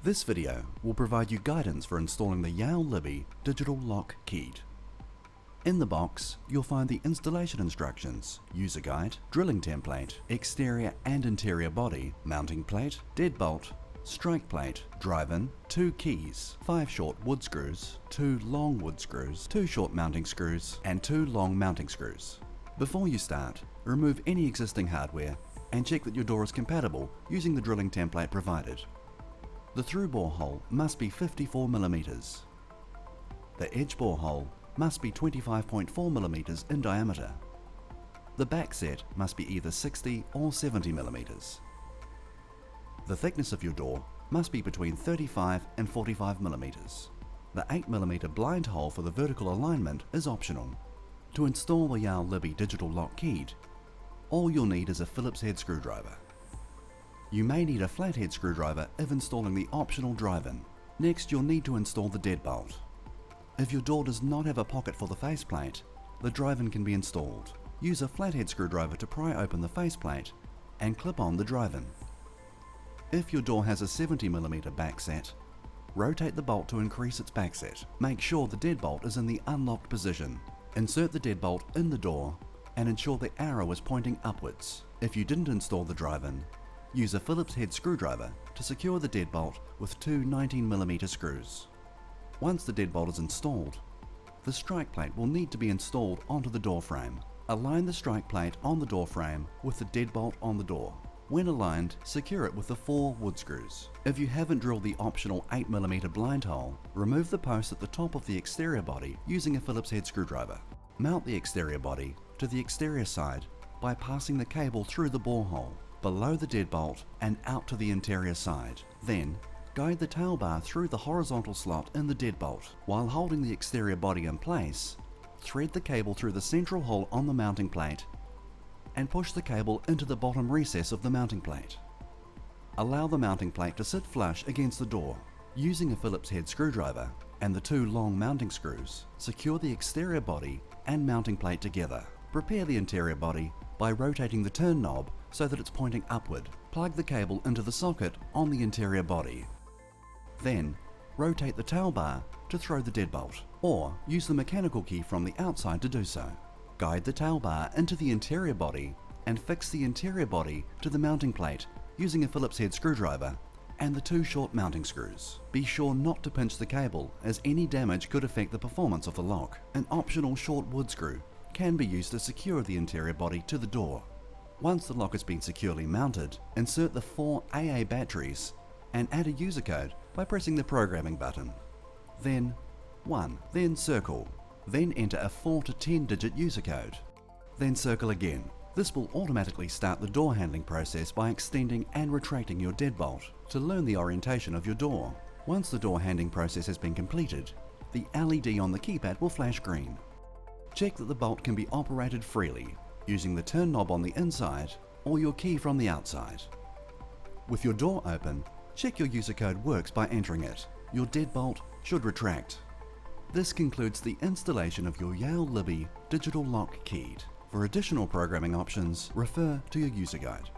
This video will provide you guidance for installing the Yale Libi digital lock key. In the box, you'll find the installation instructions, user guide, drilling template, exterior and interior body, mounting plate, deadbolt, strike plate, drive-in, 2 keys, 5 short wood screws, 2 long wood screws, 2 short mounting screws, and 2 long mounting screws. Before you start, remove any existing hardware and check that your door is compatible using the drilling template provided. The through bore hole must be 54mm. The edge bore hole must be 25.4mm in diameter. The back set must be either 60 or 70mm. The thickness of your door must be between 35 and 45mm. The 8mm blind hole for the vertical alignment is optional. To install the Yale Libi digital lock key, all you'll need is a Phillips head screwdriver. You may need a flathead screwdriver if installing the optional drive-in. Next, you'll need to install the deadbolt. If your door does not have a pocket for the faceplate, the drive-in can be installed. Use a flathead screwdriver to pry open the faceplate and clip on the drive-in. If your door has a 70mm back set, rotate the bolt to increase its back set. Make sure the deadbolt is in the unlocked position. Insert the deadbolt in the door and ensure the arrow is pointing upwards. If you didn't install the drive-in, use a Phillips head screwdriver to secure the deadbolt with 2 19mm screws. Once the deadbolt is installed, the strike plate will need to be installed onto the door frame. Align the strike plate on the door frame with the deadbolt on the door. When aligned, secure it with the 4 wood screws. If you haven't drilled the optional 8mm blind hole, remove the post at the top of the exterior body using a Phillips head screwdriver. Mount the exterior body to the exterior side by passing the cable through the bore hole, below the deadbolt and out to the interior side. Then, guide the tail bar through the horizontal slot in the deadbolt. While holding the exterior body in place, thread the cable through the central hole on the mounting plate and push the cable into the bottom recess of the mounting plate. Allow the mounting plate to sit flush against the door. Using a Phillips head screwdriver and the 2 long mounting screws, secure the exterior body and mounting plate together. Prepare the interior body by rotating the turn knob so that it's pointing upward. Plug the cable into the socket on the interior body. Then, rotate the tail bar to throw the deadbolt, or use the mechanical key from the outside to do so. Guide the tail bar into the interior body and fix the interior body to the mounting plate using a Phillips head screwdriver and the 2 short mounting screws. Be sure not to pinch the cable, as any damage could affect the performance of the lock. An optional short wood screw can be used to secure the interior body to the door. Once the lock has been securely mounted, insert the 4 AA batteries and add a user code by pressing the programming button. Then 1, then circle, then enter a 4 to 10 digit user code. Then circle again. This will automatically start the door handling process by extending and retracting your deadbolt to learn the orientation of your door. Once the door handling process has been completed, the LED on the keypad will flash green. Check that the bolt can be operated freely using the turn knob on the inside or your key from the outside. With your door open, check your user code works by entering it. Your deadbolt should retract. This concludes the installation of your Yale Libi digital lock key. For additional programming options, refer to your user guide.